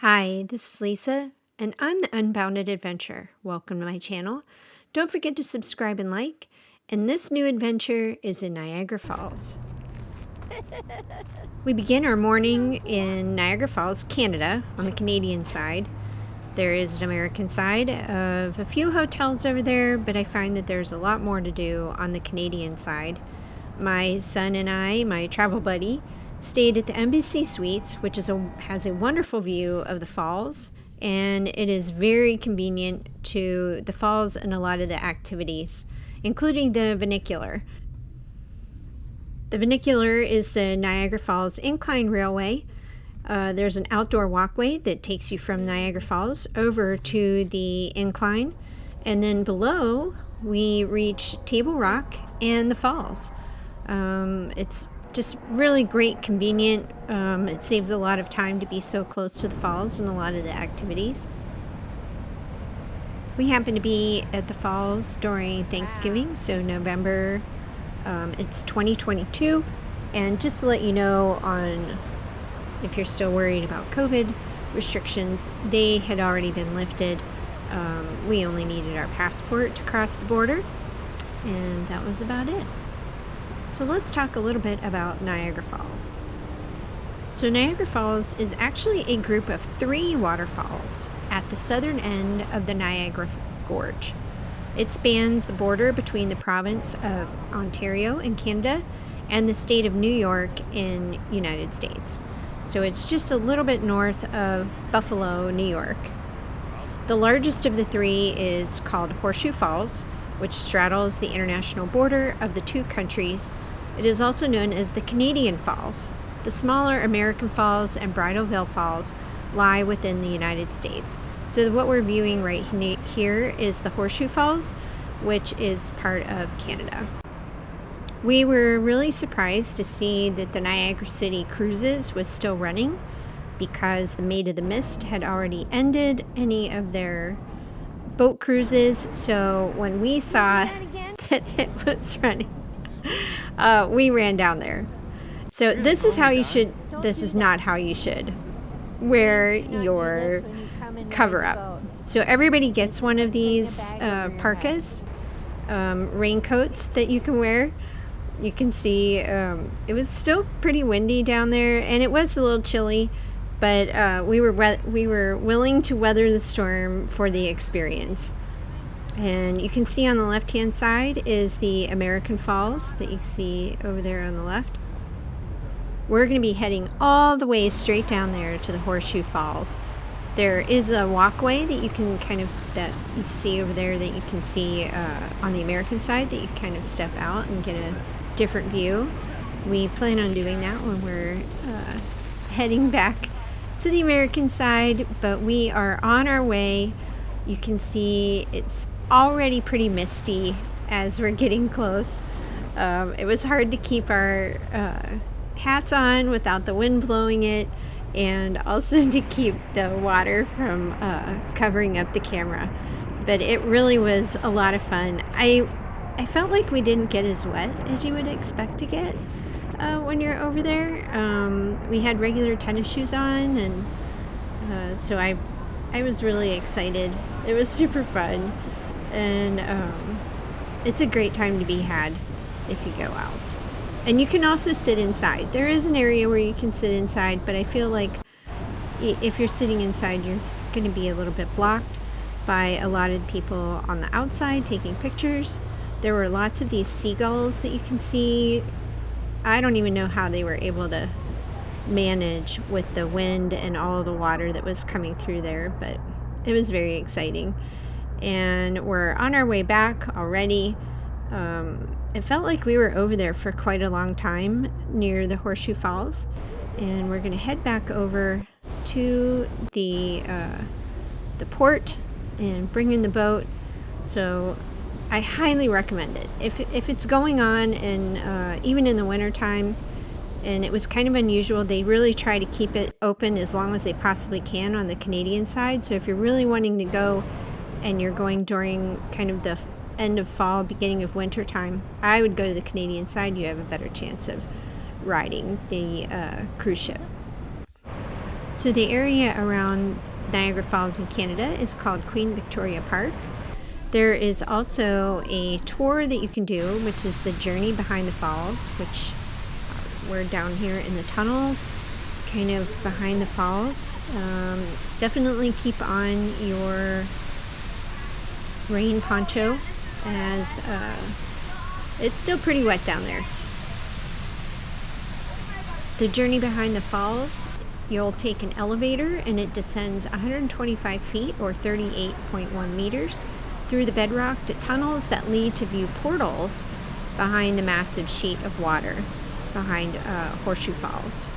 Hi, this is Lisa, and I'm the Unbounded Adventure. Welcome to my channel. Don't forget to subscribe and like, and this new adventure is in Niagara Falls. We begin our morning in Niagara Falls, Canada, on the Canadian side. There is an American side of a few hotels over there, but I find that there's a lot more to do on the Canadian side. My son and I, my travel buddy, stayed at the Embassy Suites, which has a wonderful view of the falls, and it is very convenient to the falls and a lot of the activities, including the funicular. The funicular is the Niagara Falls Incline Railway. There's an outdoor walkway that takes you from Niagara Falls over to the incline, and then below we reach Table Rock and the falls. It's just really great, convenient. It saves a lot of time to be so close to the falls and a lot of the activities. We happen to be at the falls during Thanksgiving, so November. It's 2022, and just to let you know, on if you're still worried about COVID restrictions, they had already been lifted. We only needed our passport to cross the border, and that was about it. So let's talk a little bit about Niagara Falls. So Niagara Falls is actually a group of 3 waterfalls at the southern end of the Niagara Gorge. It spans the border between the province of Ontario in Canada and the state of New York in United States. So it's just a little bit north of Buffalo, New York. The largest of the 3 is called Horseshoe Falls, which straddles the international border of the 2 countries. It is also known as the Canadian Falls. The smaller American Falls and Bridal Veil Falls lie within the United States. So what we're viewing right here is the Horseshoe Falls, which is part of Canada. We were really surprised to see that the Niagara City Cruises was still running because the Maid of the Mist had already ended any of their boat cruises. So when we saw that it was running, we ran down there. So this is not how you should wear your cover up. So everybody gets one of these parkas, raincoats that you can wear. You can see it was still pretty windy down there, and it was a little chilly, but we were willing to weather the storm for the experience. And you can see on the left-hand side is the American Falls that you see over there on the left. We're going to be heading all the way straight down there to the Horseshoe Falls. There is a walkway that you can that you see over there that you can see on the American side that you kind of step out and get a different view. We plan on doing that when we're heading back to the American side, but we are on our way. You can see it's already pretty misty as we're getting close. It was hard to keep our hats on without the wind blowing it, and also to keep the water from covering up the camera. But it really was a lot of fun. I felt like we didn't get as wet as you would expect to get when you're over there. We had regular tennis shoes on, and so I was really excited. It was super fun, and it's a great time to be had if you go out. And you can also sit inside. There is an area where you can sit inside, but I feel like if you're sitting inside, you're going to be a little bit blocked by a lot of the people on the outside taking pictures. There were lots of these seagulls that you can see. I don't even know how they were able to manage with the wind and all of the water that was coming through there, but it was very exciting. And we're on our way back already. It felt like we were over there for quite a long time near the Horseshoe Falls, and we're going to head back over to the port and bring in the boat. So I highly recommend it. If it's going on, and even in the wintertime, and it was kind of unusual, they really try to keep it open as long as they possibly can on the Canadian side. So if you're really wanting to go and you're going during kind of the end of fall, beginning of winter time, I would go to the Canadian side. You have a better chance of riding the cruise ship. So the area around Niagara Falls in Canada is called Queen Victoria Park. There is also a tour that you can do, which is the journey behind the falls, which we're down here in the tunnels, kind of behind the falls. Definitely keep on your rain poncho, as it's still pretty wet down there. The journey behind the falls, you'll take an elevator and it descends 125 feet or 38.1 meters through the bedrock to tunnels that lead to view portals behind the massive sheet of water behind Horseshoe Falls.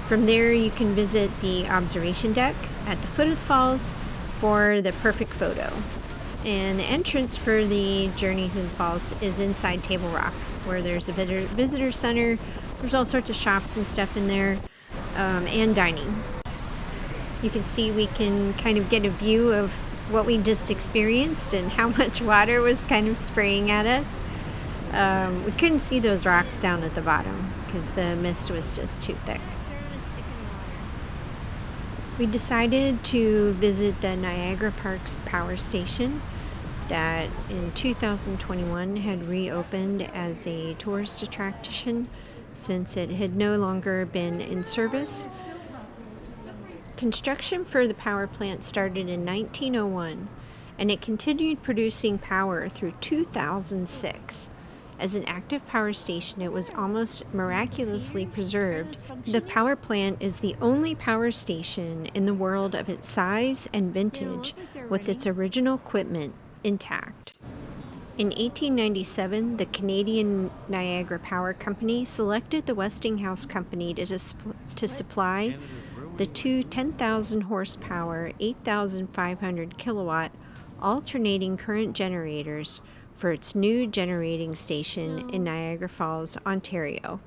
From there, you can visit the observation deck at the foot of the falls for the perfect photo. And the entrance for the journey to the falls is inside Table Rock, where there's a visitor center. There's all sorts of shops and stuff in there, and dining. You can see we can kind of get a view of what we just experienced and how much water was kind of spraying at us. We couldn't see those rocks down at the bottom because the mist was just too thick. We decided to visit the Niagara Parks power station that in 2021 had reopened as a tourist attraction since it had no longer been in service. Construction for the power plant started in 1901, and it continued producing power through 2006. As an active power station, it was almost miraculously preserved. The power plant is the only power station in the world of its size and vintage with its original equipment intact. In 1897, the Canadian Niagara Power Company selected the Westinghouse Company to supply the two 10,000 horsepower, 8,500 kilowatt alternating current generators for its new generating station in Niagara Falls, Ontario.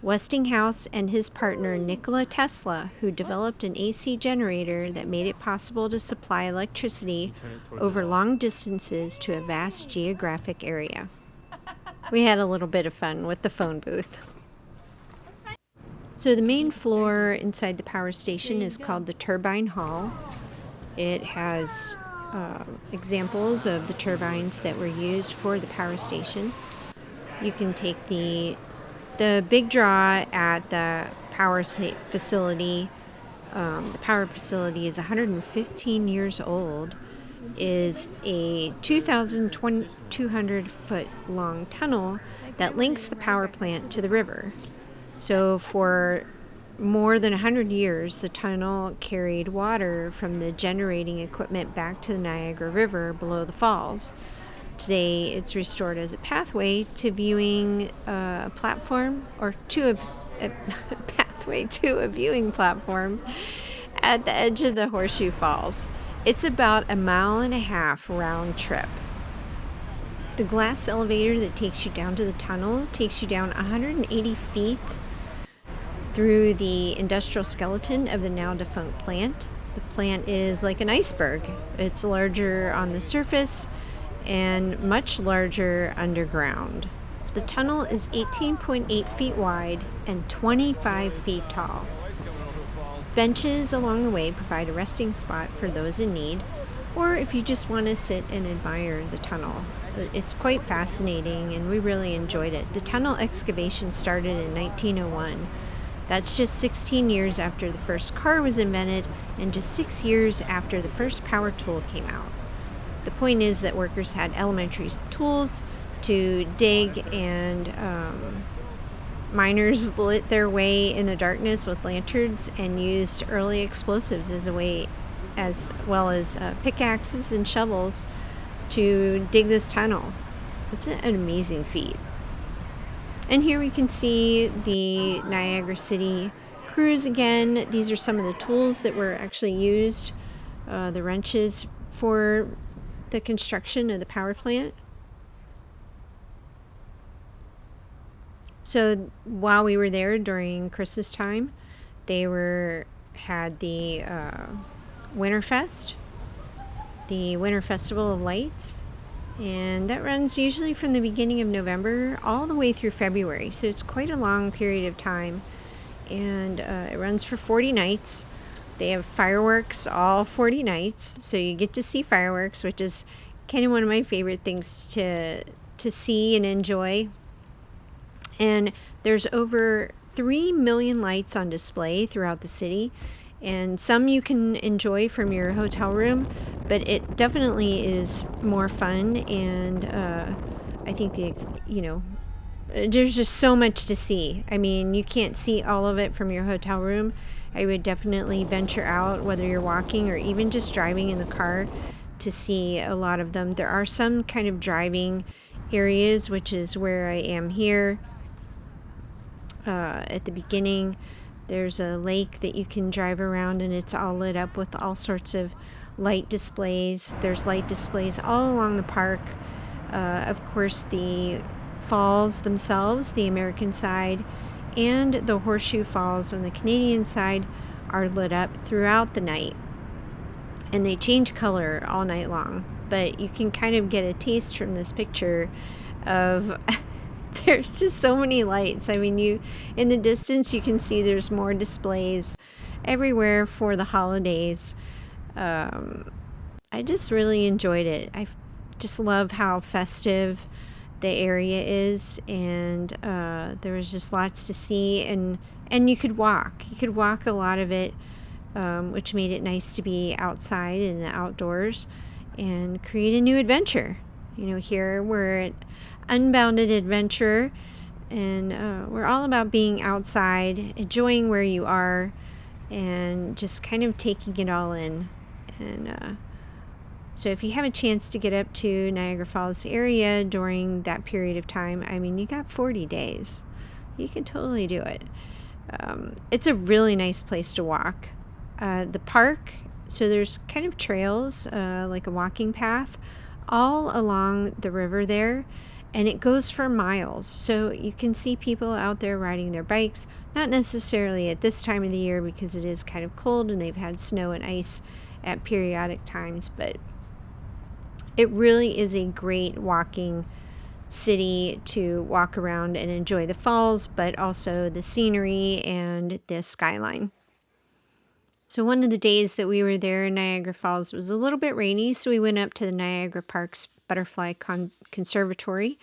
Westinghouse and his partner Nikola Tesla, who developed an AC generator that made it possible to supply electricity over long distances to a vast geographic area. We had a little bit of fun with the phone booth. So the main floor inside the power station is called the Turbine Hall. It has examples of the turbines that were used for the power station. You can take the big draw at the power facility. The power facility is 115 years old. Is a 2,200 foot long tunnel that links the power plant to the river. So for more than 100 years, the tunnel carried water from the generating equipment back to the Niagara River below the falls. Today, it's restored as a pathway to viewing a platform, or to a pathway to a viewing platform at the edge of the Horseshoe Falls. It's about 1.5 miles round trip. The glass elevator that takes you down to the tunnel takes you down 180 feet through the industrial skeleton of the now defunct plant. The plant is like an iceberg. It's larger on the surface and much larger underground. The tunnel is 18.8 feet wide and 25 feet tall. Benches along the way provide a resting spot for those in need, or if you just want to sit and admire the tunnel. It's quite fascinating and we really enjoyed it. The tunnel excavation started in 1901. That's just 16 years after the first car was invented and just 6 years after the first power tool came out. The point is that workers had elementary tools to dig, and miners lit their way in the darkness with lanterns and used early explosives as well as pickaxes and shovels to dig this tunnel. It's an amazing feat. And here we can see the Niagara City crews again. These are some of the tools that were actually used, the wrenches for the construction of the power plant. So while we were there during Christmas time, they had the Winterfest, the Winter Festival of Lights, and that runs usually from the beginning of November all the way through February. So it's quite a long period of time. and it runs for 40 nights. They have fireworks all 40 nights, so you get to see fireworks, which is kind of one of my favorite things to see and enjoy. And there's over 3 million lights on display throughout the city, and some you can enjoy from your hotel room, but it definitely is more fun. And I think there's just so much to see. I mean, you can't see all of it from your hotel room. I would definitely venture out, whether you're walking or even just driving in the car, to see a lot of them. There are some kind of driving areas, which is where I am here. At the beginning, there's a lake that you can drive around, and it's all lit up with all sorts of light displays. There's light displays all along the park. Of course, the falls themselves, the American side, and the Horseshoe Falls on the Canadian side are lit up throughout the night, and they change color all night long. But you can kind of get a taste from this picture of there's just so many lights. I mean, in the distance you can see there's more displays everywhere for the holidays. I just really enjoyed it. I just love how festive the area is, and there was just lots to see, and you could walk a lot of it, which made it nice to be outside in the outdoors and create a new adventure. Here we're at Unbounded Adventure, and we're all about being outside, enjoying where you are, and just kind of taking it all in. And so if you have a chance to get up to Niagara Falls area during that period of time, I mean, you got 40 days. You can totally do it. It's a really nice place to walk. The park, so there's kind of trails, like a walking path, all along the river there, and it goes for miles. So you can see people out there riding their bikes, not necessarily at this time of the year because it is kind of cold and they've had snow and ice at periodic times, but it really is a great walking city to walk around and enjoy the falls, but also the scenery and the skyline. So one of the days that we were there in Niagara Falls was a little bit rainy, so we went up to the Niagara Parks Butterfly Conservatory,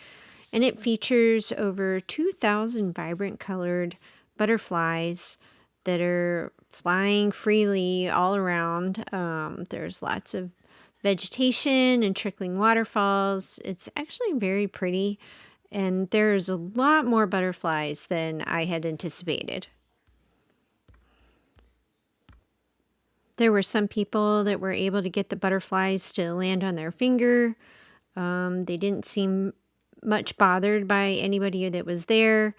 and it features over 2,000 vibrant colored butterflies that are flying freely all around. There's lots of vegetation and trickling waterfalls. It's actually very pretty, and there's a lot more butterflies than I had anticipated. There were some people that were able to get the butterflies to land on their finger. They didn't seem much bothered by anybody that was there.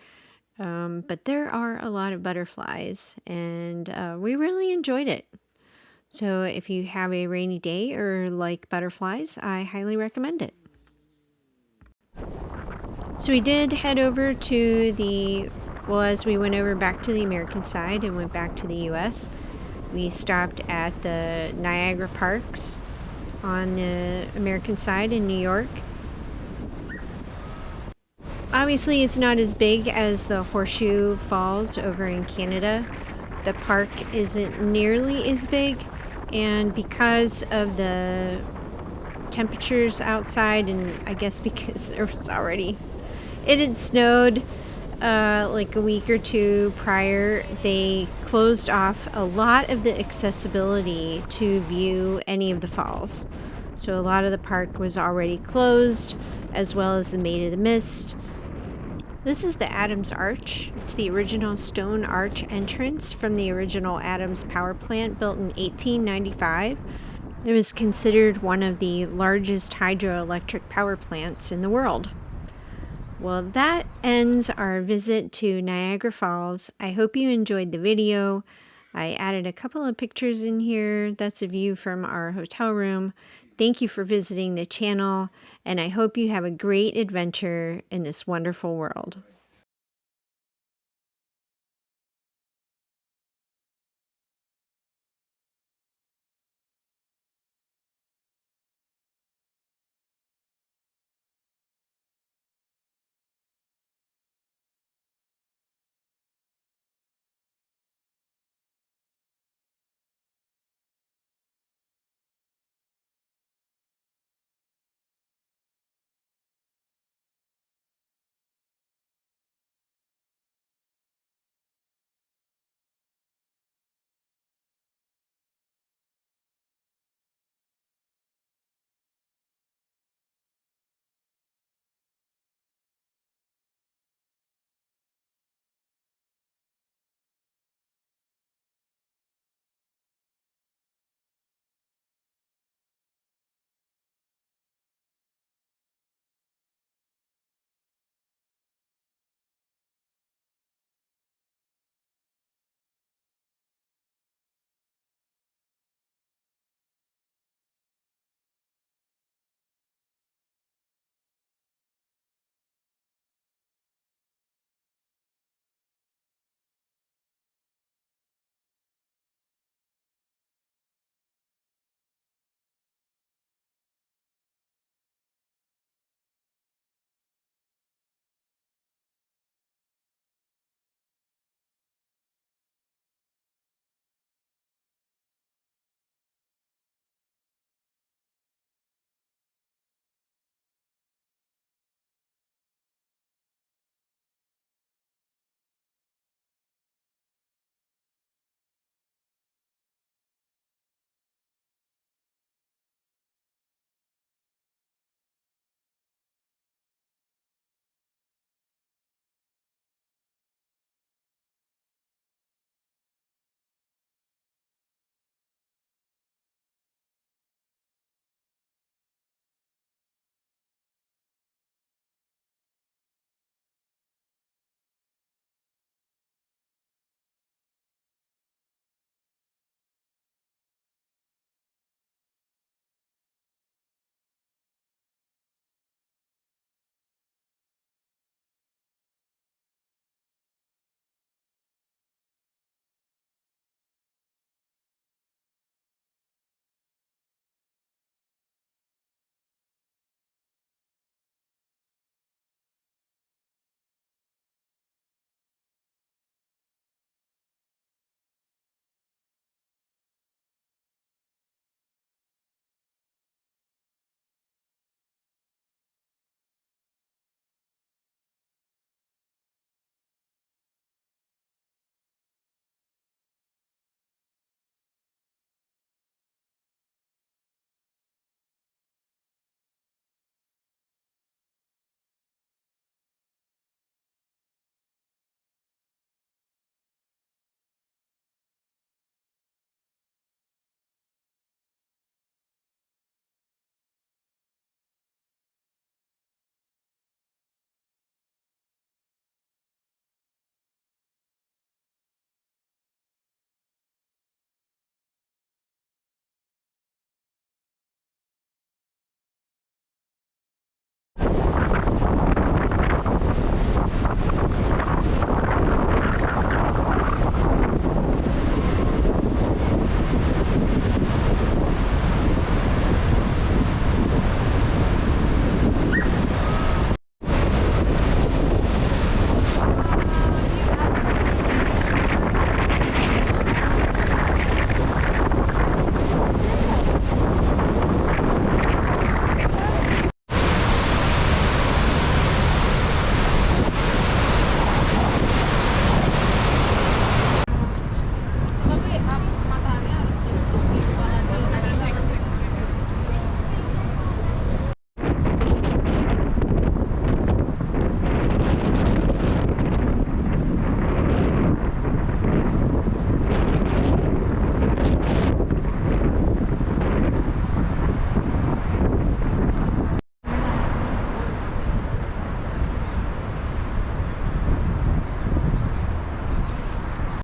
But there are a lot of butterflies, and we really enjoyed it. So if you have a rainy day or like butterflies, I highly recommend it. So we did head over to as we went over back to the American side and went back to the U.S., we stopped at the Niagara Parks on the American side in New York. Obviously, it's not as big as the Horseshoe Falls over in Canada. The park isn't nearly as big, and because of the temperatures outside, and I guess because it had snowed like a week or two prior, they closed off a lot of the accessibility to view any of the falls. So a lot of the park was already closed, as well as the Maid of the Mist. This is the Adams Arch. It's the original stone arch entrance from the original Adams power plant built in 1895. It was considered one of the largest hydroelectric power plants in the world. Well, that ends our visit to Niagara Falls. I hope you enjoyed the video. I added a couple of pictures in here. That's a view from our hotel room. Thank you for visiting the channel, and I hope you have a great adventure in this wonderful world.